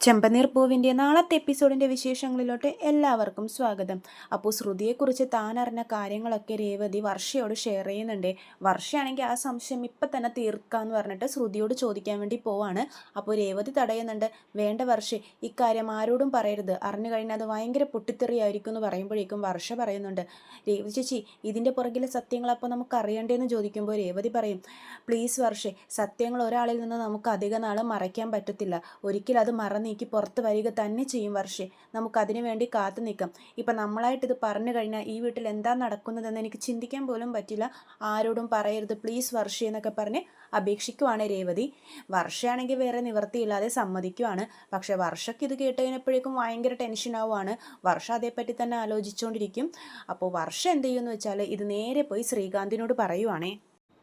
ചെമ്പനീർ പൂവിൻ്റെ നാളത്തെ എപ്പിസോഡിൻ്റെ വിശേഷങ്ങളിലോട്ട് എല്ലാവർക്കും സ്വാഗതം. അപ്പോൾ ശ്രുതിയെക്കുറിച്ച് താൻ അറിഞ്ഞ കാര്യങ്ങളൊക്കെ രേവതി വർഷയോട് ഷെയർ ചെയ്യുന്നുണ്ട്. വർഷയാണെങ്കിൽ ആ സംശയം ഇപ്പം തന്നെ തീർക്കാമെന്ന് പറഞ്ഞിട്ട് ശ്രുതിയോട് ചോദിക്കാൻ വേണ്ടി പോവാണ്. അപ്പോൾ രേവതി തടയുന്നുണ്ട്. വേണ്ട വർഷേ, ഇക്കാര്യം ആരോടും പറയരുത്, അറിഞ്ഞു കഴിഞ്ഞാൽ അത് ഭയങ്കര പൊട്ടിത്തെറിയായിരിക്കും എന്ന് പറയുമ്പോഴേക്കും വർഷ പറയുന്നുണ്ട്, രേവതി ചേച്ചി ഇതിൻ്റെ പുറകിലെ സത്യങ്ങൾ അപ്പോൾ നമുക്ക് അറിയണ്ടേന്ന് ചോദിക്കുമ്പോൾ രേവതി പറയും, പ്ലീസ് വർഷേ, സത്യങ്ങൾ ഒരാളിൽ നിന്ന് നമുക്ക് അധിക നാൾ മറയ്ക്കാൻ പറ്റത്തില്ല. ഒരിക്കലും അത് നീക്കി പുറത്ത് വരിക തന്നെ ചെയ്യും വർഷേ. നമുക്കതിനു വേണ്ടി കാത്തു നിൽക്കാം. ഇപ്പം നമ്മളായിട്ടിത് പറഞ്ഞു കഴിഞ്ഞാൽ ഈ വീട്ടിൽ എന്താ നടക്കുന്നതെന്ന് എനിക്ക് ചിന്തിക്കാൻ പോലും പറ്റില്ല. ആരോടും പറയരുത് പ്ലീസ് വർഷേ എന്നൊക്കെ പറഞ്ഞ് അപേക്ഷിക്കുവാണ് രേവതി. വർഷയാണെങ്കിൽ വേറെ നിവൃത്തിയില്ലാതെ സമ്മതിക്കുവാണ്. പക്ഷെ വർഷയ്ക്ക് ഇത് കേട്ടതിനപ്പോഴേക്കും ഭയങ്കര ടെൻഷനാവുകയാണ്. വർഷ അതേപ്പറ്റി തന്നെ ആലോചിച്ചുകൊണ്ടിരിക്കും. അപ്പോൾ വർഷ എന്ത് ചെയ്യുമെന്ന് വെച്ചാൽ ഇത് നേരെ പോയി ശ്രീകാന്തിനോട് പറയുവാണേ.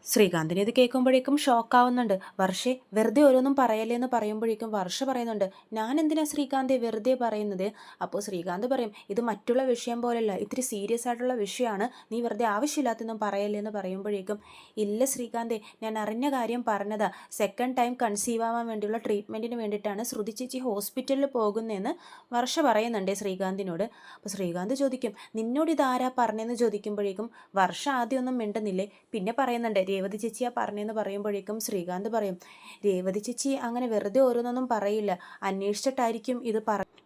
ശ്രീകാന്തിന് ഇത് കേൾക്കുമ്പോഴേക്കും ഷോക്കാവുന്നുണ്ട്. വർഷേ, വെറുതെ ഓരോന്നും പറയല്ലേ എന്ന് പറയുമ്പോഴേക്കും വർഷ പറയുന്നുണ്ട്, ഞാൻ എന്തിനാ ശ്രീകാന്തെ വെറുതെ പറയുന്നത്? അപ്പോൾ ശ്രീകാന്ത് പറയും, ഇത് മറ്റുള്ള വിഷയം പോലല്ല, ഇത്തിരി സീരിയസ് ആയിട്ടുള്ള വിഷയമാണ്, നീ വെറുതെ ആവശ്യമില്ലാത്തൊന്നും പറയല്ലേ എന്ന് പറയുമ്പോഴേക്കും, ഇല്ല ശ്രീകാന്തെ, ഞാൻ അറിഞ്ഞ കാര്യം പറഞ്ഞതാ. സെക്കൻഡ് ടൈം കൺസീവ് ആവാൻ വേണ്ടിയുള്ള ട്രീറ്റ്മെൻറ്റിന് വേണ്ടിയിട്ടാണ് ശ്രുതി ചേച്ചി ഹോസ്പിറ്റലിൽ പോകുന്നതെന്ന് വർഷ പറയുന്നുണ്ട് ശ്രീകാന്തിനോട്. അപ്പോൾ ശ്രീകാന്ത് ചോദിക്കും, നിന്നോട് ഇതാരാ പറഞ്ഞതെന്ന് ചോദിക്കുമ്പോഴേക്കും വർഷ ആദ്യമൊന്നും മിണ്ടുന്നില്ലേ, പിന്നെ പറയുന്നുണ്ട്, രേവതി ചേച്ചിയാ പറഞ്ഞെന്ന് പറയുമ്പോഴേക്കും ശ്രീകാന്ത് പറയും, രേവതി ചേച്ചി അങ്ങനെ വെറുതെ ഓരോന്നൊന്നും പറയില്ല, അന്വേഷിച്ചിട്ടായിരിക്കും ഇത്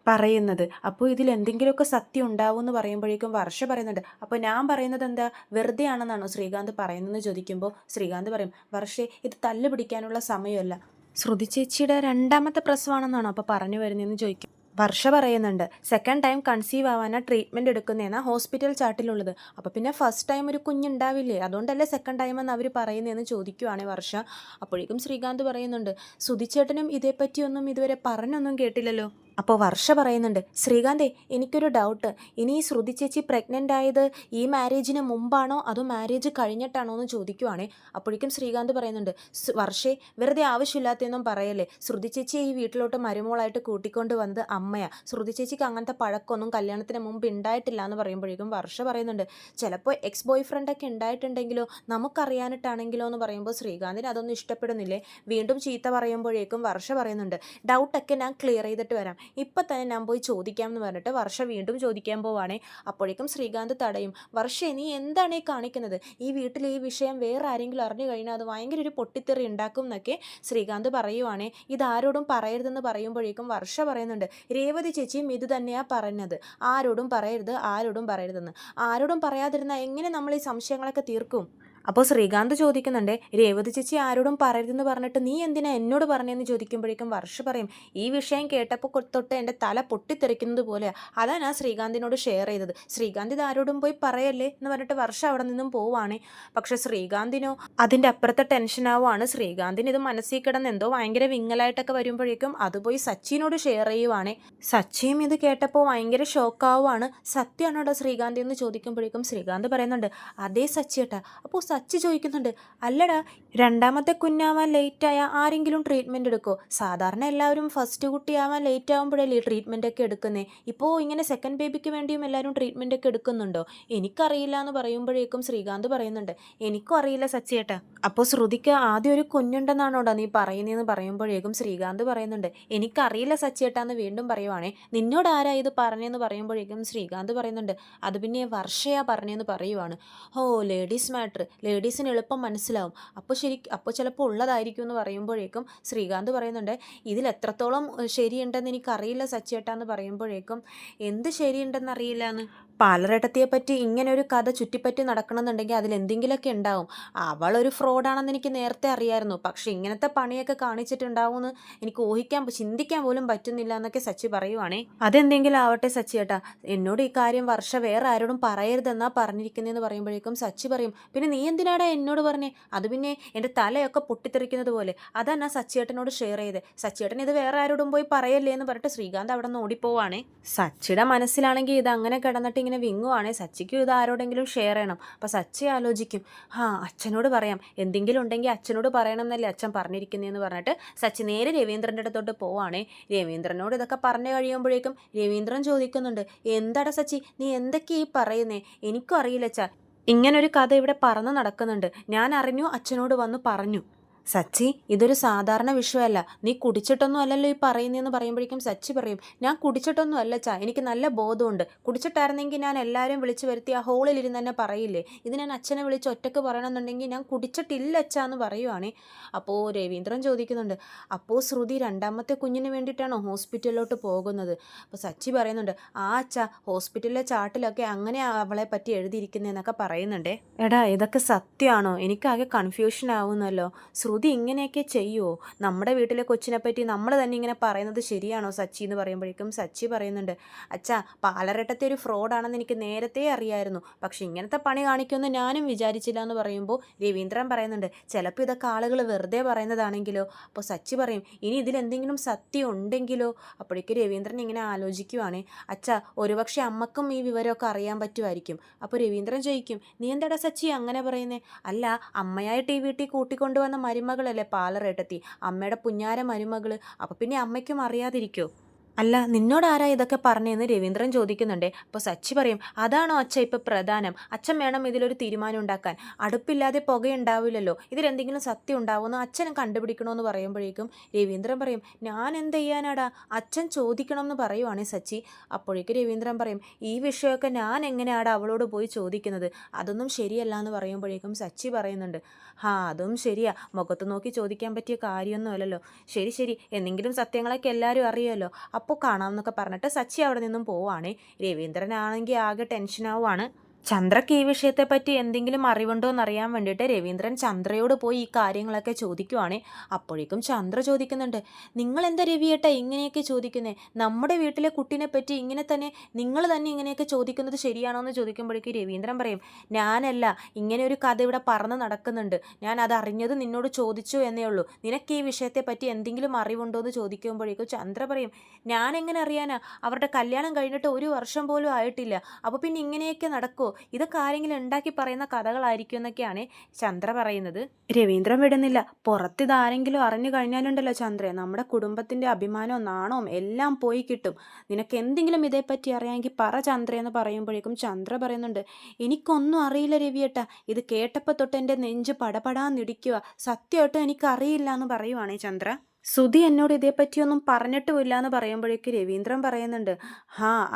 പറയുന്നത്. അപ്പോൾ ഇതിൽ എന്തെങ്കിലുമൊക്കെ സത്യം ഉണ്ടാവും എന്ന് പറയുമ്പോഴേക്കും വർഷ പറയുന്നുണ്ട്, അപ്പോൾ ഞാൻ പറയുന്നത് എന്താ, വെറുതെ ആണെന്നാണോ ശ്രീകാന്ത് പറയുന്നതെന്ന് ചോദിക്കുമ്പോൾ ശ്രീകാന്ത് പറയും, വർഷേ, ഇത് തല്ല് പിടിക്കാനുള്ള സമയമല്ല, ശ്രുതി ചേച്ചിയുടെ രണ്ടാമത്തെ പ്രസവമാണെന്നാണോ അപ്പോൾ പറഞ്ഞു വരുന്നതെന്ന് ചോദിക്കും. വർഷ പറയുന്നുണ്ട്, സെക്കൻഡ് ടൈം കൺസീവ് ആവാനാണ് ട്രീറ്റ്മെൻറ്റ് എടുക്കുന്നതെന്നാണ് ഹോസ്പിറ്റൽ ചാർട്ടിലുള്ളത്. അപ്പോൾ പിന്നെ ഫസ്റ്റ് ടൈം ഒരു കുഞ്ഞുണ്ടാവില്ലേ, അതുകൊണ്ടല്ലേ സെക്കൻഡ് ടൈം എന്ന് അവർ പറയുന്നതെന്ന് ചോദിക്കുവാണ് വർഷ. അപ്പോഴേക്കും ശ്രീകാന്ത് പറയുന്നുണ്ട്, സുധിച്ചേട്ടനും ഇതേപ്പറ്റിയൊന്നും ഇതുവരെ പറഞ്ഞൊന്നും കേട്ടില്ലല്ലോ. അപ്പോൾ വർഷ പറയുന്നുണ്ട്, ശ്രീകാന്തേ, എനിക്കൊരു ഡൗട്ട്, ഇനി ഈ ശ്രുതി ചേച്ചി പ്രഗ്നൻ്റ് ആയത് ഈ മാരേജിന് മുമ്പാണോ അതോ മാരേജ് കഴിഞ്ഞിട്ടാണോ എന്ന് ചോദിക്കുവാണേ. അപ്പോഴേക്കും ശ്രീകാന്ത് പറയുന്നുണ്ട്, വർഷേ, വെറുതെ ആവശ്യമില്ലാത്തൊന്നും പറയല്ലേ, ശ്രുതി ചേച്ചിയെ ഈ വീട്ടിലോട്ട് മരുമോളായിട്ട് കൂട്ടിക്കൊണ്ട് വന്നത് അമ്മയാണ്, ശ്രുതി ചേച്ചിക്ക് അങ്ങനത്തെ പഴക്കമൊന്നും കല്യാണത്തിന് മുമ്പ് ഉണ്ടായിട്ടില്ല എന്ന് പറയുമ്പോഴേക്കും വർഷ പറയുന്നുണ്ട്, ചിലപ്പോൾ എക്സ് ബോയ് ഫ്രണ്ടൊക്കെ ഉണ്ടായിട്ടുണ്ടെങ്കിലോ നമുക്കറിയാനിട്ടാണെങ്കിലോ എന്ന് പറയുമ്പോൾ ശ്രീകാന്തിന് അതൊന്നും ഇഷ്ടപ്പെടുന്നില്ലേ. വീണ്ടും ചീത്ത പറയുമ്പോഴേക്കും വർഷ പറയുന്നുണ്ട്, ഡൗട്ടൊക്കെ ഞാൻ ക്ലിയർ ചെയ്തിട്ട് വരാം, ഇപ്പം തന്നെ ഞാൻ പോയി ചോദിക്കാം എന്ന് പറഞ്ഞിട്ട് വർഷ വീണ്ടും ചോദിക്കാൻ പോവാണേ. അപ്പോഴേക്കും ശ്രീകാന്ത് തടയും, വർഷേ, നീ എന്താണ് ഈ കാണിക്കുന്നത്, ഈ വീട്ടിൽ ഈ വിഷയം വേറെ ആരെങ്കിലും അറിഞ്ഞു കഴിഞ്ഞാൽ അത് ഭയങ്കര ഒരു പൊട്ടിത്തെറി ഉണ്ടാക്കും എന്നൊക്കെ ശ്രീകാന്ത് പറയുവാണേ. ഇതാരോടും പറയരുതെന്ന് പറയുമ്പോഴേക്കും വർഷ പറയുന്നുണ്ട്, രേവതി ചേച്ചിയും ഇത് തന്നെയാണ് പറഞ്ഞത്, ആരോടും പറയരുത്, ആരോടും പറയരുതെന്ന്. ആരോടും പറയാതിരുന്നാൽ എങ്ങനെ നമ്മൾ ഈ സംശയങ്ങളൊക്കെ തീർക്കും? അപ്പോൾ ശ്രീകാന്ത് ചോദിക്കുന്നുണ്ട്, രേവതി ചേച്ചി ആരോടും പറയരുതെന്ന് പറഞ്ഞിട്ട് നീ എന്തിനാ എന്നോട് പറഞ്ഞതെന്ന് ചോദിക്കുമ്പോഴേക്കും വർഷ പറയും, ഈ വിഷയം കേട്ടപ്പോൾ തൊട്ട് എൻ്റെ തല പൊട്ടിത്തെറിക്കുന്നത് പോലെയാണ്, അതാണ് ഞാൻ ശ്രീകാന്തിനോട് ഷെയർ ചെയ്തത്, ശ്രീകാന്ത് ഇത് ആരോടും പോയി പറയല്ലേ എന്ന് പറഞ്ഞിട്ട് വർഷ അവിടെ നിന്നും പോവുകയാണ്. പക്ഷേ ശ്രീകാന്തിനോ അതിൻ്റെ അപ്പുറത്തെ ടെൻഷനാവുകയാണ്. ശ്രീകാന്തിന് ഇത് മനസ്സിൽ കിടന്ന് എന്തോ ഭയങ്കര വിങ്ങലായിട്ടൊക്കെ വരുമ്പോഴേക്കും അത് പോയി സച്ചിനോട് ഷെയർ ചെയ്യുവാണ്. സച്ചിയും ഇത് കേട്ടപ്പോൾ ഭയങ്കര ഷോക്കാവുകയാണ്. സത്യമാണോടാ ശ്രീകാന്തി എന്ന് ചോദിക്കുമ്പോഴേക്കും ശ്രീകാന്ത് പറയുന്നുണ്ട്, അതേ സച്ചിയേട്ടാ. അപ്പോൾ സച്ചി ചോദിക്കുന്നുണ്ട്, അല്ലടാ, രണ്ടാമത്തെ കുഞ്ഞാവാൻ ലേറ്റായ ആരെങ്കിലും ട്രീറ്റ്മെൻറ്റ് എടുക്കുമോ? സാധാരണ എല്ലാവരും ഫസ്റ്റ് കുട്ടിയാവാൻ ലേറ്റ് ആകുമ്പോഴല്ലേ ട്രീറ്റ്മെൻ്റ് ഒക്കെ എടുക്കുന്നേ, ഇപ്പോൾ ഇങ്ങനെ സെക്കൻഡ് ബേബിക്ക് വേണ്ടിയും എല്ലാവരും ട്രീറ്റ്മെൻ്റ് ഒക്കെ എടുക്കുന്നുണ്ടോ? എനിക്കറിയില്ല എന്ന് പറയുമ്പോഴേക്കും ശ്രീകാന്ത് പറയുന്നുണ്ട്, എനിക്കും അറിയില്ല സച്ചിയേട്ടാ. അപ്പോൾ ശ്രുതിക്ക് ആദ്യം ഒരു കുഞ്ഞുണ്ടെന്നാണോടാ നീ പറയുന്നതെന്ന് പറയുമ്പോഴേക്കും ശ്രീകാന്ത് പറയുന്നുണ്ട്, എനിക്കറിയില്ല സച്ചിയേട്ടാന്ന് വീണ്ടും പറയുവാണേ. നിന്നോട് ആരാ ഇത് പറഞ്ഞതെന്ന് പറയുമ്പോഴേക്കും ശ്രീകാന്ത് പറയുന്നുണ്ട്, അത് പിന്നെ വർഷയാ പറഞ്ഞതെന്ന് പറയുവാണ്. ഓ, ലേഡീസ് മാറ്റർ, ലേഡീസിന് എളുപ്പം മനസ്സിലാവും, അപ്പോൾ ചിലപ്പോൾ ഉള്ളതായിരിക്കും എന്ന് പറയുമ്പോഴേക്കും ശ്രീകാന്ത് പറയുന്നുണ്ട്, ഇതിൽ എത്രത്തോളം ശരിയുണ്ടെന്ന് എനിക്കറിയില്ല സച്ചിയേട്ടാന്ന് പറയുമ്പോഴേക്കും, എന്ത് ശരിയുണ്ടെന്നറിയില്ല എന്ന്, പാലറേട്ടത്തിയെപ്പറ്റി ഇങ്ങനെ ഒരു കഥ ചുറ്റിപ്പറ്റി നടക്കണമെന്നുണ്ടെങ്കിൽ അതിലെന്തെങ്കിലുമൊക്കെ ഉണ്ടാവും. അവളൊരു ഫ്രോഡാണെന്ന് എനിക്ക് നേരത്തെ അറിയായിരുന്നു, പക്ഷേ ഇങ്ങനത്തെ പണിയൊക്കെ കാണിച്ചിട്ടുണ്ടാവുമെന്ന് എനിക്ക് ചിന്തിക്കാൻ പോലും പറ്റുന്നില്ല എന്നൊക്കെ സച്ചി പറയുവാണേ. അതെന്തെങ്കിലും ആവട്ടെ സച്ചിയേട്ടാ, എന്നോട് ഈ കാര്യം വർഷ വേറെ ആരോടും പറയരുതെന്നാ പറഞ്ഞിരിക്കുന്നതെന്ന് പറയുമ്പോഴേക്കും സച്ചി പറയും, പിന്നെ നീ എന്തിനാടാ എന്നോട് പറഞ്ഞേ? അത് പിന്നെ എൻ്റെ തലയൊക്കെ പൊട്ടിത്തെറിക്കുന്നത് പോലെ, അതാണ് ഞാൻ സച്ചിയേട്ടനോട് ഷെയർ ചെയ്തത്, സച്ചിയേട്ടൻ ഇത് വേറെ ആരോടും പോയി പറയല്ലേ എന്ന് പറഞ്ഞിട്ട് ശ്രീകാന്ത് അവിടെ നിന്ന് ഓടിപ്പോവാണേ. സച്ചിയുടെ മനസ്സിലാണെങ്കിൽ ഇത് അങ്ങനെ കിടന്നിട്ട് ഇങ്ങനെ വിങ്ങുവാണേ, സച്ചിക്കും ഇത് ആരോടെങ്കിലും ഷെയർ ചെയ്യണം. അപ്പോൾ സച്ചി ആലോചിക്കും, അച്ഛനോട് പറയാം, എന്തെങ്കിലും ഉണ്ടെങ്കിൽ അച്ഛനോട് പറയണം എന്നല്ലേ അച്ഛൻ പറഞ്ഞിരിക്കുന്നതെന്ന് പറഞ്ഞിട്ട് സച്ചി നേരെ രവീന്ദ്രൻ്റെ അടുത്തോട്ട് പോവാണേ. രവീന്ദ്രനോട് ഇതൊക്കെ പറഞ്ഞു കഴിയുമ്പോഴേക്കും രവീന്ദ്രൻ ചോദിക്കുന്നുണ്ട്, എന്താടാ സച്ചി, നീ എന്തൊക്കെയാ ഈ പറയുന്നേ? എനിക്കും അറിയില്ല അച്ഛാ, ഇങ്ങനൊരു കഥ ഇവിടെ പറന്ന് നടക്കുന്നുണ്ട്, ഞാൻ അറിഞ്ഞു, അച്ഛനോട് വന്ന് പറഞ്ഞു. സച്ചി, ഇതൊരു സാധാരണ വിഷയമല്ല. നീ കുടിച്ചിട്ടൊന്നും അല്ലല്ലോ ഈ പറയുന്നതെന്ന് പറയുമ്പോഴേക്കും സച്ചി പറയും, ഞാൻ കുടിച്ചിട്ടൊന്നും അല്ല ചാ, എനിക്ക് നല്ല ബോധമുണ്ട്. കുടിച്ചിട്ടായിരുന്നെങ്കിൽ ഞാൻ എല്ലാവരും വിളിച്ചു വരുത്തി ആ ഹോളിലിരുന്ന് തന്നെ പറയില്ലേ. ഇത് ഞാൻ അച്ഛനെ വിളിച്ച് ഒറ്റക്ക് പറയണമെന്നുണ്ടെങ്കിൽ ഞാൻ കുടിച്ചിട്ടില്ല അച്ഛാ എന്ന് പറയുവാണേ. അപ്പോൾ രവീന്ദ്രൻ ചോദിക്കുന്നുണ്ട്, അപ്പോൾ ശ്രുതി രണ്ടാമത്തെ കുഞ്ഞിന് വേണ്ടിയിട്ടാണോ ഹോസ്പിറ്റലിലോട്ട് പോകുന്നത്? അപ്പോൾ സച്ചി പറയുന്നുണ്ട്, ആ അച്ഛാ, ഹോസ്പിറ്റലിലെ ചാട്ടിലൊക്കെ അങ്ങനെ അവളെ പറ്റി എഴുതിയിരിക്കുന്നതെന്നൊക്കെ പറയുന്നുണ്ടേ. എടാ, ഇതൊക്കെ സത്യമാണോ? എനിക്കാകെ കൺഫ്യൂഷൻ ആവുന്നല്ലോ. ശ്രുതി ഇങ്ങനെയൊക്കെ ചെയ്യുമോ? നമ്മുടെ വീട്ടിലെ കൊച്ചിനെ പറ്റി നമ്മൾ തന്നെ ഇങ്ങനെ പറയുന്നത് ശരിയാണോ സച്ചി എന്ന് പറയുമ്പോഴേക്കും സച്ചി പറയുന്നുണ്ട്, അച്ഛാ, പാലരട്ടത്തെ ഒരു ഫ്രോഡാണെന്ന് എനിക്ക് നേരത്തെ അറിയായിരുന്നു, പക്ഷെ ഇങ്ങനത്തെ പണി കാണിക്കുമെന്ന് ഞാനും വിചാരിച്ചില്ല എന്ന് പറയുമ്പോൾ രവീന്ദ്രൻ പറയുന്നുണ്ട്, ചിലപ്പോൾ ഇതൊക്കെ ആളുകൾ വെറുതെ പറയുന്നതാണെങ്കിലോ? അപ്പോൾ സച്ചി പറയും, ഇനി ഇതിലെന്തെങ്കിലും സത്യം ഉണ്ടെങ്കിലോ? അപ്പോഴേക്ക് രവീന്ദ്രൻ ഇങ്ങനെ ആലോചിക്കുവാണേ, അച്ഛാ, ഒരുപക്ഷെ അമ്മക്കും ഈ വിവരമൊക്കെ അറിയാൻ പറ്റുമായിരിക്കും. അപ്പോൾ രവീന്ദ്രൻ ചോദിക്കും, നീ എന്താടാ സച്ചി അങ്ങനെ പറയുന്നേ? അല്ല, അമ്മയായിട്ട് ഈ വീട്ടിൽ കൂട്ടിക്കൊണ്ടുവന്ന മരുമകളല്ലേ പാലറേട്ടത്തി, അമ്മയുടെ പുഞ്ഞാര മരുമകള്, അപ്പോൾ പിന്നെ അമ്മയ്ക്കും അറിയാതിരിക്കോ? അല്ല, നിന്നോട് ആരാ ഇതൊക്കെ പറഞ്ഞതെന്ന് രവീന്ദ്രൻ ചോദിക്കുന്നുണ്ടേ. അപ്പോൾ സച്ചി പറയും, അതാണോ അച്ഛ ഇപ്പം പ്രധാനം? അച്ഛൻ വേണം ഇതിലൊരു തീരുമാനം ഉണ്ടാക്കാൻ. അടുപ്പില്ലാതെ പുകയുണ്ടാവില്ലല്ലോ, ഇതിലെന്തെങ്കിലും സത്യം ഉണ്ടാവുമെന്ന് അച്ഛനും കണ്ടുപിടിക്കണമെന്ന് പറയുമ്പോഴേക്കും രവീന്ദ്രൻ പറയും, ഞാൻ എന്ത് ചെയ്യാനാടാ, അച്ഛൻ ചോദിക്കണം എന്ന് പറയുവാണേ സച്ചി. അപ്പോഴേക്ക് രവീന്ദ്രൻ പറയും, ഈ വിഷയമൊക്കെ ഞാൻ എങ്ങനെയാടാ അവളോട് പോയി ചോദിക്കുന്നത്? അതൊന്നും ശരിയല്ല എന്ന് പറയുമ്പോഴേക്കും സച്ചി പറയുന്നുണ്ട്, അതും ശരിയാ, മുഖത്ത് നോക്കി ചോദിക്കാൻ പറ്റിയ കാര്യമൊന്നും അല്ലല്ലോ. ശരി ശരി, എന്തെങ്കിലും സത്യങ്ങളൊക്കെ എല്ലാവരും അറിയാമല്ലോ, അപ്പോൾ കാണാമെന്നൊക്കെ പറഞ്ഞിട്ട് സച്ചി അവിടെ നിന്നും പോവാണേ. രവീന്ദ്രനാണെങ്കിൽ ആകെ ടെൻഷനാവുകയാണ്. ചന്ദ്രയ്ക്ക് ഈ വിഷയത്തെപ്പറ്റി എന്തെങ്കിലും അറിവുണ്ടോ എന്നറിയാൻ വേണ്ടിയിട്ട് രവീന്ദ്രൻ ചന്ദ്രയോട് പോയി ഈ കാര്യങ്ങളൊക്കെ ചോദിക്കുവാണേ. അപ്പോഴേക്കും ചന്ദ്ര ചോദിക്കുന്നുണ്ട്, നിങ്ങളെന്താ രവിയേട്ടാ ഇങ്ങനെയൊക്കെ ചോദിക്കുന്നേ? നമ്മുടെ വീട്ടിലെ കുട്ടീനെ പറ്റി ഇങ്ങനെ തന്നെ നിങ്ങൾ തന്നെ ഇങ്ങനെയൊക്കെ ചോദിക്കുന്നത് ശരിയാണോ എന്ന് ചോദിക്കുമ്പോഴേക്കും രവീന്ദ്രൻ പറയും, ഞാനല്ല, ഇങ്ങനെ ഒരു കഥ ഇവിടെ പറന്ന് നടക്കുന്നുണ്ട്, ഞാൻ അത് അറിഞ്ഞത് നിന്നോട് ചോദിച്ചു എന്നേ ഉള്ളൂ. നിനക്ക് ഈ വിഷയത്തെപ്പറ്റി എന്തെങ്കിലും അറിവുണ്ടോ എന്ന് ചോദിക്കുമ്പോഴേക്കും ചന്ദ്ര പറയും, ഞാൻ എങ്ങനെ അറിയാനാ, അവരുടെ കല്യാണം കഴിഞ്ഞിട്ട് 1 വർഷം പോലും ആയിട്ടില്ല, അപ്പോൾ പിന്നെ ഇങ്ങനെയൊക്കെ നടക്കുമോ? ഇതൊക്കെ ആരെങ്കിലും ഉണ്ടാക്കി പറയുന്ന കഥകളായിരിക്കും എന്നൊക്കെയാണ് ചന്ദ്ര പറയുന്നത്. രവീന്ദ്രൻ വിടുന്നില്ല. പുറത്തിതാരെങ്കിലും അറിഞ്ഞു കഴിഞ്ഞാലുണ്ടല്ലോ ചന്ദ്രേ, നമ്മുടെ കുടുംബത്തിന്റെ അഭിമാനവും നാണവും എല്ലാം പോയി കിട്ടും. നിനക്ക് എന്തെങ്കിലും ഇതേപ്പറ്റി അറിയാമെങ്കിൽ പറ ചന്ദ്ര എന്ന് പറയുമ്പോഴേക്കും ചന്ദ്ര പറയുന്നുണ്ട്, എനിക്കൊന്നും അറിയില്ല രവിയേട്ടാ, ഇത് കേട്ടപ്പോൾ തൊട്ട് എൻ്റെ നെഞ്ച് പടപടാന്നിടിക്കുക, സത്യമായിട്ടും എനിക്കറിയില്ല എന്ന് പറയുവാണേ ചന്ദ്ര. സുധി എന്നോട് ഇതേപ്പറ്റിയൊന്നും പറഞ്ഞിട്ടുമില്ല എന്ന് പറയുമ്പോഴേക്ക് രവീന്ദ്രൻ പറയുന്നുണ്ട്,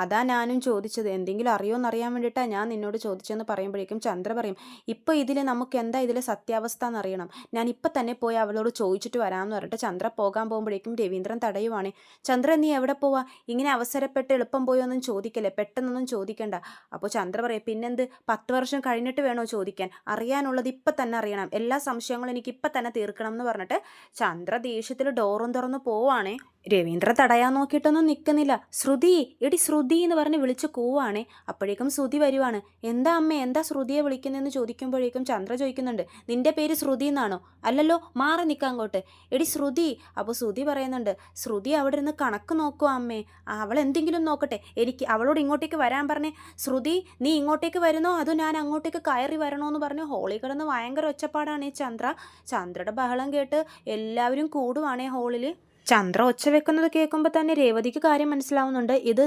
അതാ ഞാനും ചോദിച്ചത്, എന്തെങ്കിലും അറിയോന്ന് അറിയാൻ വേണ്ടിയിട്ടാണ് ഞാൻ നിന്നോട് ചോദിച്ചതെന്ന് പറയുമ്പോഴേക്കും ചന്ദ്ര പറയും, ഇപ്പോൾ ഇതിൽ നമുക്ക് എന്താ ഇതിലെ സത്യാവസ്ഥ എന്നറിയണം, ഞാൻ ഇപ്പം തന്നെ പോയി അവളോട് ചോദിച്ചിട്ട് വരാമെന്ന് പറഞ്ഞിട്ട് ചന്ദ്ര പോകാൻ പോകുമ്പോഴേക്കും രവീന്ദ്രൻ തടയുവാണ്. ചന്ദ്ര, നീ എവിടെ പോവാ? ഇങ്ങനെ അവസരപ്പെട്ട് എളുപ്പം പോയൊന്നും ചോദിക്കല്ലേ, പെട്ടെന്നൊന്നും ചോദിക്കണ്ട. അപ്പോൾ ചന്ദ്ര പറയും, പിന്നെന്ത്, 10 വർഷം കഴിഞ്ഞിട്ട് വേണോ ചോദിക്കാൻ? അറിയാനുള്ളത് ഇപ്പം തന്നെ അറിയണം, എല്ലാ സംശയങ്ങളും എനിക്ക് ഇപ്പം തന്നെ തീർക്കണം എന്ന് പറഞ്ഞിട്ട് ചന്ദ്ര ദേഷ്യത്തിൽ ഡോറും തുറന്ന് പോവാണേ. രവീന്ദ്ര തടയാൻ നോക്കിയിട്ടൊന്നും നിൽക്കുന്നില്ല. ശ്രുതി, എടി ശ്രുതി എന്ന് പറഞ്ഞ് വിളിച്ച് കൂവാണേ. അപ്പോഴേക്കും ശ്രുതി വരുവാണ്. എന്താ അമ്മേ, എന്താ ശ്രുതിയെ വിളിക്കുന്നതെന്ന് ചോദിക്കുമ്പോഴേക്കും ചന്ദ്ര ചോദിക്കുന്നുണ്ട്, നിന്റെ പേര് ശ്രുതി എന്നാണോ? അല്ലല്ലോ, മാറി നിൽക്കാം അങ്ങോട്ട്. എടി ശ്രുതി. അപ്പോൾ ശ്രുതി പറയുന്നുണ്ട്, ശ്രുതി അവിടെ ഇരുന്ന് കണക്ക് നോക്കുക അമ്മേ, അവൾ എന്തെങ്കിലും നോക്കട്ടെ, എനിക്ക് അവളോട് ഇങ്ങോട്ടേക്ക് വരാൻ പറഞ്ഞേ. ശ്രുതി, നീ ഇങ്ങോട്ടേക്ക് വരുന്നോ അതോ ഞാൻ അങ്ങോട്ടേക്ക് കയറി വരണോ എന്ന് പറഞ്ഞ് ഹോളിൽ കിടന്ന് ഭയങ്കര ഒച്ചപ്പാടാണ് ഈ ചന്ദ്ര. ചന്ദ്രയുടെ ബഹളം കേട്ട് എല്ലാവരും കൂടുവാണേ ഹോളിൽ. ചന്ദ്ര ഒച്ച വെക്കുന്നത് കേൾക്കുമ്പോൾ തന്നെ രേവതിക്ക് കാര്യം മനസ്സിലാവുന്നുണ്ട്, ഇത്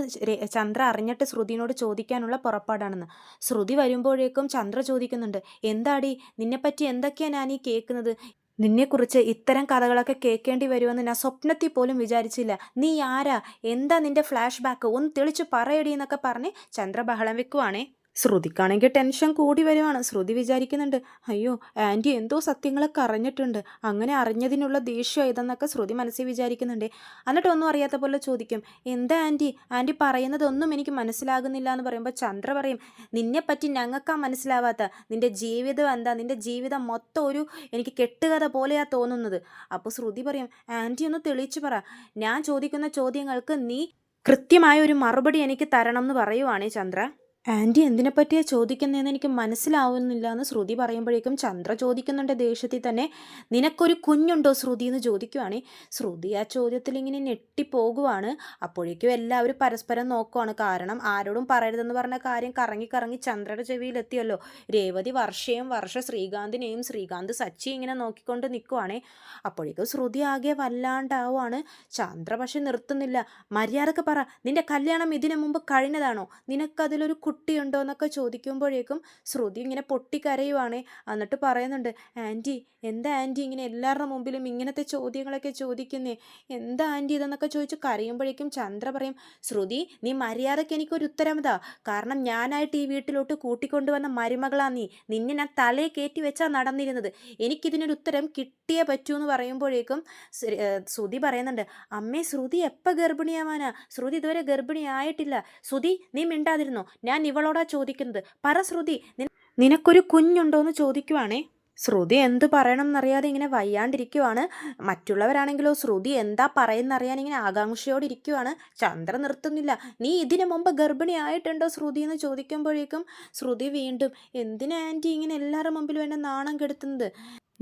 ചന്ദ്ര അറിഞ്ഞിട്ട് ശ്രുതിനോട് ചോദിക്കാനുള്ള പുറപ്പാടാണെന്ന്. ശ്രുതി വരുമ്പോഴേക്കും ചന്ദ്ര ചോദിക്കുന്നുണ്ട്, എന്താടി, നിന്നെപ്പറ്റി എന്തൊക്കെയാണ് ഞാൻ ഈ കേൾക്കുന്നത്? നിന്നെക്കുറിച്ച് ഇത്തരം കഥകളൊക്കെ കേൾക്കേണ്ടി വരുമെന്ന് ഞാൻ സ്വപ്നത്തിൽ പോലും വിചാരിച്ചില്ല. നീ ആരാ, എന്താ നിന്റെ ഫ്ലാഷ് ബാക്ക്, ഒന്ന് തെളിച്ച് പറയടി എന്നൊക്കെ പറഞ്ഞ് ചന്ദ്ര ബഹളം വെക്കുവാണേ. ശ്രുതിക്കാണെങ്കിൽ ടെൻഷൻ കൂടി വരുവാണ്. ശ്രുതി വിചാരിക്കുന്നുണ്ട്, അയ്യോ ആൻറ്റി എന്തോ സത്യങ്ങളൊക്കെ അറിഞ്ഞിട്ടുണ്ട്, അങ്ങനെ അറിഞ്ഞതിനുള്ള ദേഷ്യം ഇതെന്നൊക്കെ ശ്രുതി മനസ്സിൽ വിചാരിക്കുന്നുണ്ട്. എന്നിട്ട് ഒന്നും അറിയാത്ത പോലെ ചോദിക്കും, എന്താ ആൻറ്റി, ആൻറ്റി പറയുന്നതൊന്നും എനിക്ക് മനസ്സിലാകുന്നില്ല എന്ന് പറയുമ്പോൾ ചന്ദ്ര പറയും, നിന്നെപ്പറ്റി ഞങ്ങൾക്കാ മനസ്സിലാവാത്ത, നിൻ്റെ ജീവിതം എന്താ, നിൻ്റെ ജീവിതം മൊത്തം ഒരു എനിക്ക് കെട്ടുകഥ പോലെയാ തോന്നുന്നത്. അപ്പോൾ ശ്രുതി പറയും, ആൻറ്റി ഒന്ന് തെളിയിച്ച് പറ, ഞാൻ ചോദിക്കുന്ന ചോദ്യങ്ങൾക്ക് നീ കൃത്യമായ ഒരു മറുപടി എനിക്ക് തരണം എന്ന് പറയുവാണേ ചന്ദ്ര. ആൻറ്റി എന്തിനെപ്പറ്റിയാണ് ചോദിക്കുന്നതെന്ന് എനിക്ക് മനസ്സിലാവുന്നില്ല എന്ന് ശ്രുതി പറയുമ്പോഴേക്കും ചന്ദ്ര ചോദിക്കുന്നുണ്ട് ദേഷ്യത്തിൽ തന്നെ, നിനക്കൊരു കുഞ്ഞുണ്ടോ ശ്രുതി എന്ന് ചോദിക്കുവാണ്. ശ്രുതി ആ ചോദ്യത്തിൽ ഇങ്ങനെ ഞെട്ടിപ്പോകുവാണ്. അപ്പോഴേക്കും എല്ലാവരും പരസ്പരം നോക്കുവാണ്, കാരണം ആരോടും പറയരുതെന്ന് പറഞ്ഞ കാര്യം കറങ്ങി കറങ്ങി ചന്ദ്രയുടെ ചെവിയിലെത്തിയല്ലോ. രേവതി വർഷയും വർഷ ശ്രീകാന്തിനെയും ശ്രീകാന്ത് സച്ചി ഇങ്ങനെ നോക്കിക്കൊണ്ട് നിൽക്കുവാണേ. അപ്പോഴേക്കും ശ്രുതി ആകെ വല്ലാണ്ടാവുകയാണ്. ചന്ദ്ര പക്ഷെ നിർത്തുന്നില്ല. മര്യാദക്ക് പറ, നിന്റെ കല്യാണം ഇതിനു മുമ്പ് കഴിഞ്ഞതാണോ? നിനക്കതിലൊരു കുട്ടിയുണ്ടോ എന്നൊക്കെ ചോദിക്കുമ്പോഴേക്കും ശ്രുതി ഇങ്ങനെ പൊട്ടിക്കരയുവാണേ. എന്നിട്ട് പറയുന്നുണ്ട്, ആൻറ്റി എന്താ ആൻറ്റി ഇങ്ങനെ എല്ലാവരുടെ മുമ്പിലും ഇങ്ങനത്തെ ചോദ്യങ്ങളൊക്കെ ചോദിക്കുന്നേ, എന്താ ആൻറ്റി ഇതെന്നൊക്കെ ചോദിച്ച് കരയുമ്പോഴേക്കും ചന്ദ്ര പറയും, ശ്രുതി നീ മര്യാദയ്ക്ക് എനിക്കൊരു ഉത്തരം താ, കാരണം ഞാനായിട്ട് ഈ വീട്ടിലോട്ട് കൂട്ടിക്കൊണ്ടുവന്ന മരുമകളാ നീ, നിന്നെ ഞാൻ തലയെ കയറ്റി വെച്ചാൽ നടന്നിരുന്നത്, എനിക്കിതിനൊരു ഉത്തരം കിട്ടിയേ പറ്റൂ എന്ന് പറയുമ്പോഴേക്കും ശ്രുതി പറയുന്നുണ്ട്, അമ്മേ ശ്രുതി എപ്പോൾ ഗർഭിണിയാവാനാ, ശ്രുതി ഇതുവരെ ഗർഭിണിയായിട്ടില്ല, ശ്രുതി നീ മിണ്ടാതിരുന്നോ, ഞാൻ ഇവളോടാ ചോദിക്കുന്നത്, പറ ശ്രുതി നിനക്കൊരു കുഞ്ഞുണ്ടോ എന്ന് ചോദിക്കുവാണേ. ശ്രുതി എന്ത് പറയണം എന്നറിയാതെ ഇങ്ങനെ വയ്യാണ്ടിരിക്കുവാണ്. മറ്റുള്ളവരാണെങ്കിലോ ശ്രുതി എന്താ പറയുന്നറിയാൻ ഇങ്ങനെ ആകാംക്ഷയോടെ ഇരിക്കുവാണ്. ചന്ദ്ര നിർത്തുന്നില്ല, നീ ഇതിനു മുമ്പ് ഗർഭിണി ആയിട്ടുണ്ടോ ശ്രുതി എന്ന് ചോദിക്കുമ്പോഴേക്കും ശ്രുതി വീണ്ടും, എന്തിനാ ആൻറ്റി ഇങ്ങനെ എല്ലാവരുടെ മുമ്പിലും എന്നെ നാണം കെടുത്തുന്നത്,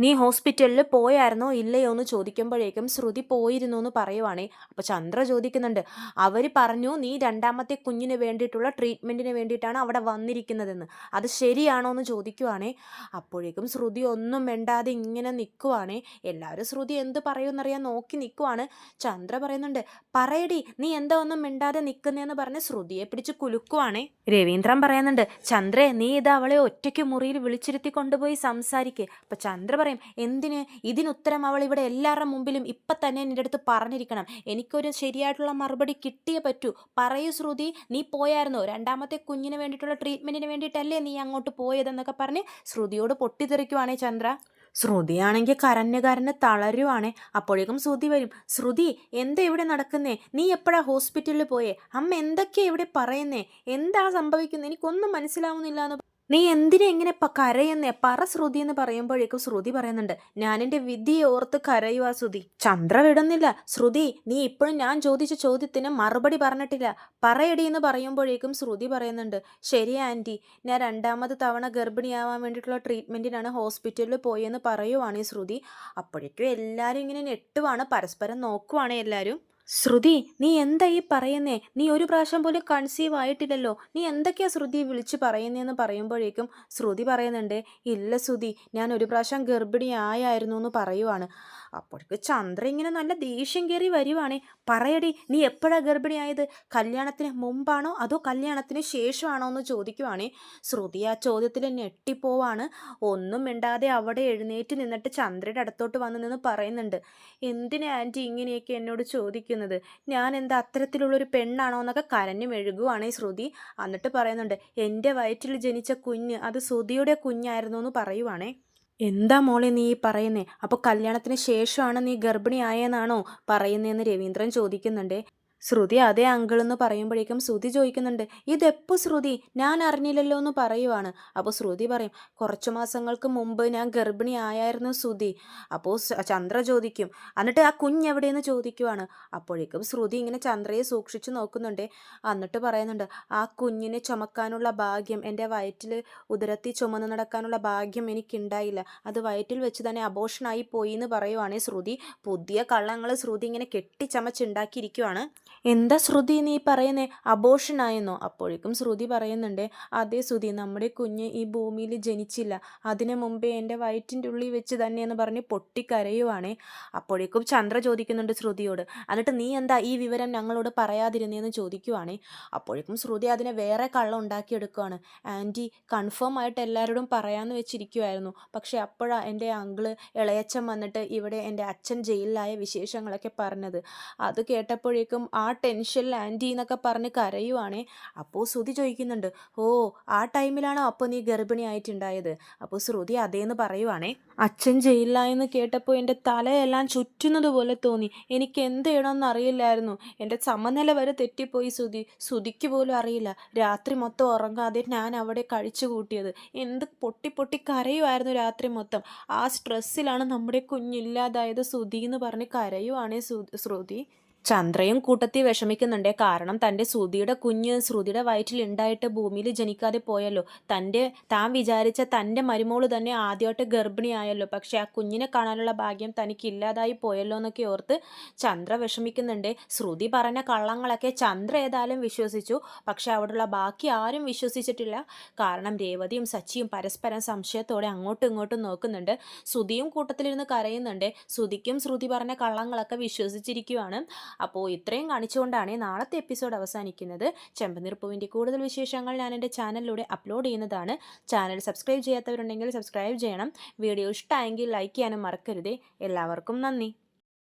നീ ഹോസ്പിറ്റലിൽ പോയായിരുന്നോ ഇല്ലയോ എന്ന് ചോദിക്കുമ്പോഴേക്കും ശ്രുതി പോയിരുന്നു എന്ന് പറയുവാണേ. അപ്പോൾ ചന്ദ്ര ചോദിക്കുന്നുണ്ട്, അവർ പറഞ്ഞു നീ രണ്ടാമത്തെ കുഞ്ഞിന് വേണ്ടിയിട്ടുള്ള ട്രീറ്റ്മെൻറ്റിന് വേണ്ടിയിട്ടാണ് അവിടെ വന്നിരിക്കുന്നതെന്ന്, അത് ശരിയാണോ എന്ന് ചോദിക്കുവാണേ. അപ്പോഴേക്കും ശ്രുതി ഒന്നും മിണ്ടാതെ ഇങ്ങനെ നിൽക്കുവാണേ. എല്ലാവരും ശ്രുതി എന്ത് പറയുമെന്നറിയാൻ നോക്കി നിൽക്കുവാണ്. ചന്ദ്ര പറയുന്നുണ്ട്, പറയടി നീ എന്താ ഒന്നും മിണ്ടാതെ നിൽക്കുന്നതെന്ന് പറഞ്ഞ് ശ്രുതിയെ പിടിച്ച് കുലുക്കുവാണേ. രവീന്ദ്രൻ പറയുന്നുണ്ട്, ചന്ദ്രേ നീ ഇത് അവളെ ഒറ്റയ്ക്ക് മുറിയിൽ വിളിച്ചിരുത്തി കൊണ്ടുപോയി സംസാരിക്കേ. അപ്പോൾ ചന്ദ്ര പറയും, എന്തിന്, ഇതിനുത്തരം അവൾ ഇവിടെ എല്ലാവരുടെ മുമ്പിലും ഇപ്പം തന്നെ എൻ്റെ അടുത്ത് പറഞ്ഞിരിക്കണം, എനിക്കൊരു ശരിയായിട്ടുള്ള മറുപടി കിട്ടിയേ പറ്റൂ, പറയൂ ശ്രുതി നീ പോയായിരുന്നോ, രണ്ടാമത്തെ കുഞ്ഞിന് വേണ്ടിയിട്ടുള്ള ട്രീറ്റ്മെൻറ്റിന് വേണ്ടിയിട്ടല്ലേ നീ അങ്ങോട്ട് പോയതെന്നൊക്കെ പറഞ്ഞ് ശ്രുതിയോട് പൊട്ടിത്തെറിക്കുവാണേ ചന്ദ്ര. ശ്രുതിയാണെങ്കിൽ കരഞ്ഞ് തളരുവാണേ. അപ്പോഴേക്കും ശ്രുതി വരും, ശ്രുതി എന്താ ഇവിടെ നടക്കുന്നേ, നീ എപ്പോഴാ ഹോസ്പിറ്റലിൽ പോയേ, അമ്മ എന്തൊക്കെയാ ഇവിടെ പറയുന്നേ, എന്താ സംഭവിക്കുന്നത്, എനിക്കൊന്നും മനസ്സിലാവുന്നില്ല എന്ന്, നീ എന്തിനാ ഇങ്ങനെ കരയുന്നേ, പറ ശ്രുതി എന്ന് പറയുമ്പോഴേക്കും ശ്രുതി പറയുന്നുണ്ട്, ഞാൻ എൻ്റെ വിധിയെ ഓർത്ത് കരയുവാ ശ്രുതി. ചന്ദ്ര വിടുന്നില്ല, ശ്രുതി നീ ഇപ്പോഴും ഞാൻ ചോദിച്ച ചോദ്യത്തിന് മറുപടി പറഞ്ഞിട്ടില്ല, പറയടി എന്ന് പറയുമ്പോഴേക്കും ശ്രുതി പറയുന്നുണ്ട്, ശരി ആൻറ്റി, ഞാൻ രണ്ടാമത് തവണ ഗർഭിണിയാവാൻ വേണ്ടിയിട്ടുള്ള ട്രീറ്റ്മെൻറ്റിനാണ് ഹോസ്പിറ്റലിൽ പോയെന്ന് പറയുവാണ് ശ്രുതി. അപ്പോഴേക്കും എല്ലാവരും ഇങ്ങനെ ഞെട്ടുവാണ്, പരസ്പരം നോക്കുവാണ് എല്ലാവരും. ശ്രുതി നീ എന്താ ഈ പറയുന്നേ, നീ ഒരു പ്രാവശ്യം പോലും കൺസീവ് ആയിട്ടില്ലല്ലോ, നീ എന്തൊക്കെയാ ശ്രുതി വിളിച്ച് പറയുന്നതെന്ന് പറയുമ്പോഴേക്കും ശ്രുതി പറയുന്നുണ്ട്, ഇല്ല ശ്രുതി ഞാൻ ഒരു പ്രാവശ്യം ഗർഭിണിയായിരുന്നു എന്ന് പറയുവാണ്. അപ്പോഴേക്ക് ചന്ദ്ര ഇങ്ങനെ നല്ല ദേഷ്യം കയറി വരുവാണേ, പറയടി നീ എപ്പോഴാണ് ഗർഭിണിയായത്, കല്യാണത്തിന് മുമ്പാണോ അതോ കല്യാണത്തിന് ശേഷമാണോ എന്ന് ചോദിക്കുവാണേ. ശ്രുതി ആ ചോദ്യത്തിൽ ഞെട്ടിപ്പോവാണ്. ഒന്നും മിണ്ടാതെ അവിടെ എഴുന്നേറ്റ് നിന്നിട്ട് ചന്ദ്രയുടെ അടുത്തോട്ട് വന്ന് നിന്ന് പറയുന്നുണ്ട്, എന്തിനാ ആൻറ്റി ഇങ്ങനെയൊക്കെ എന്നോട് ചോദിക്കുന്നത്, ഞാൻ എന്താ അത്തരത്തിലുള്ളൊരു പെണ്ണാണോ എന്നൊക്കെ കരഞ്ഞു മെഴുകുവാണ് ശ്രുതി. എന്നിട്ട് പറയുന്നുണ്ട്, എൻ്റെ വയറ്റിൽ ജനിച്ച കുഞ്ഞ് അത് ശ്രുതിയുടെ കുഞ്ഞായിരുന്നു എന്ന് പറയുവാണേ. എന്താ മോളെ നീ പറയുന്നേ, അപ്പോൾ കല്യാണത്തിന് ശേഷമാണ് നീ ഗർഭിണിയായെന്നാണോ പറയുന്നതെന്ന് രവീന്ദ്രൻ ചോദിക്കുന്നുണ്ട്. ശ്രുതി അതേ അങ്കിൾ എന്ന് പറയുമ്പോഴേക്കും ശ്രുതി ചോദിക്കുന്നുണ്ട്, ഇതെപ്പോൾ ശ്രുതി, ഞാൻ അറിഞ്ഞില്ലല്ലോ എന്ന് പറയുവാണ്. അപ്പോൾ ശ്രുതി പറയും, കുറച്ച് മാസങ്ങൾക്ക് മുമ്പ് ഞാൻ ഗർഭിണി ആയായിരുന്നു ശ്രുതി. അപ്പോൾ ചന്ദ്ര ചോദിക്കും, എന്നിട്ട് ആ കുഞ്ഞെവിടെയെന്ന് ചോദിക്കുവാണ്. അപ്പോഴേക്കും ശ്രുതി ഇങ്ങനെ ചന്ദ്രയെ സൂക്ഷിച്ച് നോക്കുന്നുണ്ട്. എന്നിട്ട് പറയുന്നുണ്ട്, ആ കുഞ്ഞിനെ ചുമക്കാനുള്ള ഭാഗ്യം, എൻ്റെ വയറ്റിൽ ഉദരത്തിൽ ചുമന്ന് നടക്കാനുള്ള ഭാഗ്യം എനിക്കുണ്ടായില്ല, അത് വയറ്റിൽ വെച്ച് തന്നെ അബോഷനായി പോയി എന്ന് പറയുവാണ് ശ്രുതി. പുതിയ കള്ളങ്ങൾ ശ്രുതി ഇങ്ങനെ കെട്ടിച്ചമച്ചുണ്ടാക്കിയിരിക്കുവാണ്. എന്താ ശ്രുതി നീ പറയുന്നേ, അബോഷനായെന്നോ? അപ്പോഴേക്കും ശ്രുതി പറയുന്നുണ്ട്, അതേ ശ്രുതി, നമ്മുടെ കുഞ്ഞ് ഈ ഭൂമിയിൽ ജനിച്ചില്ല, അതിനു മുമ്പേ എൻ്റെ വയറ്റിൻ്റെ ഉള്ളിൽ വെച്ച് തന്നെയെന്ന് പറഞ്ഞ് പൊട്ടിക്കരയുവാണേ. അപ്പോഴേക്കും ചന്ദ്ര ചോദിക്കുന്നുണ്ട് ശ്രുതിയോട്, എന്നിട്ട് നീ എന്താ ഈ വിവരം ഞങ്ങളോട് പറയാതിരുന്നേന്ന് ചോദിക്കുവാണേ. അപ്പോഴേക്കും ശ്രുതി അതിനെ വേറെ കള്ളം ഉണ്ടാക്കിയെടുക്കുകയാണ്. ആൻറ്റി കൺഫേം ആയിട്ട് എല്ലാവരോടും പറയാമെന്ന് വെച്ചിരിക്കുമായിരുന്നു, പക്ഷേ അപ്പോഴാണ് എൻ്റെ അങ്കിള് ഇളയച്ചൻ വന്നിട്ട് ഇവിടെ എൻ്റെ അച്ഛൻ ജയിലിലായ വിശേഷങ്ങളൊക്കെ പറഞ്ഞത്. അത് കേട്ടപ്പോഴേക്കും ആ ടെൻഷനിൽ ആൻറ്റി എന്നൊക്കെ പറഞ്ഞ് കരയുവാണേ. അപ്പോൾ ശ്രുതി ചോദിക്കുന്നുണ്ട്, ഓ ആ ടൈമിലാണോ അപ്പോൾ നീ ഗർഭിണി ആയിട്ടുണ്ടായത്? അപ്പോൾ ശ്രുതി അതേന്ന് പറയുവാണേ. അച്ഛൻ ജയിലിലായെന്ന് കേട്ടപ്പോൾ എൻ്റെ തലയെല്ലാം ചുറ്റുന്നത് പോലെ തോന്നി, എനിക്ക് എന്ത് ചെയ്യണമെന്ന് അറിയില്ലായിരുന്നു, എൻ്റെ സമനില വരെ തെറ്റിപ്പോയി ശ്രുതിക്ക് പോലും അറിയില്ല, രാത്രി മൊത്തം ഉറങ്ങാതെ ഞാൻ അവിടെ കഴിച്ചു കൂട്ടിയത്, എന്ത് പൊട്ടി പൊട്ടി കരയുമായിരുന്നു രാത്രി മൊത്തം, ആ സ്ട്രെസ്സിലാണ് നമ്മുടെ കുഞ്ഞില്ലാതായത് ശ്രുതി എന്ന് പറഞ്ഞ് കരയുവാണേ ശ്രുതി. ചന്ദ്രയും കൂട്ടത്തിൽ വിഷമിക്കുന്നുണ്ട്, കാരണം തൻ്റെ ശ്രുതിയുടെ കുഞ്ഞ് ശ്രുതിയുടെ വയറ്റിൽ ഉണ്ടായിട്ട് ഭൂമിയിൽ ജനിക്കാതെ പോയല്ലോ, താൻ വിചാരിച്ച തൻ്റെ മരുമോള് തന്നെ ആദ്യമായിട്ട് ഗർഭിണിയായല്ലോ, പക്ഷേ ആ കുഞ്ഞിനെ കാണാനുള്ള ഭാഗ്യം തനിക്ക് ഇല്ലാതായി പോയല്ലോ എന്നൊക്കെ ഓർത്ത് ചന്ദ്ര വിഷമിക്കുന്നുണ്ട്. ശ്രുതി പറഞ്ഞ കള്ളങ്ങളൊക്കെ ചന്ദ്ര ഏതായാലും വിശ്വസിച്ചു, പക്ഷെ അവിടെയുള്ള ബാക്കി ആരും വിശ്വസിച്ചിട്ടില്ല. കാരണം രേവതിയും സച്ചിയും പരസ്പരം സംശയത്തോടെ അങ്ങോട്ടും ഇങ്ങോട്ടും നോക്കുന്നുണ്ട്. ശ്രുതിയും കൂട്ടത്തിലിരുന്ന് കരയുന്നുണ്ട്. ശ്രുതിക്കും ശ്രുതി പറഞ്ഞ കള്ളങ്ങളൊക്കെ വിശ്വസിച്ചിരിക്കുവാണ്. അപ്പോൾ ഇത്രയും കാണിച്ചുകൊണ്ടാണ് നാളത്തെ എപ്പിസോഡ് അവസാനിക്കുന്നത്. ചെമ്പനീർപ്പൂവിൻ്റെ കൂടുതൽ വിശേഷങ്ങൾ ഞാൻ എൻ്റെ ചാനലിലൂടെ അപ്ലോഡ് ചെയ്യുന്നതാണ്. ചാനൽ സബ്സ്ക്രൈബ് ചെയ്യാത്തവരുണ്ടെങ്കിൽ സബ്സ്ക്രൈബ് ചെയ്യണം. വീഡിയോ ഇഷ്ടമായെങ്കിൽ ലൈക്ക് ചെയ്യാനും മറക്കരുതേ. എല്ലാവർക്കും നന്ദി.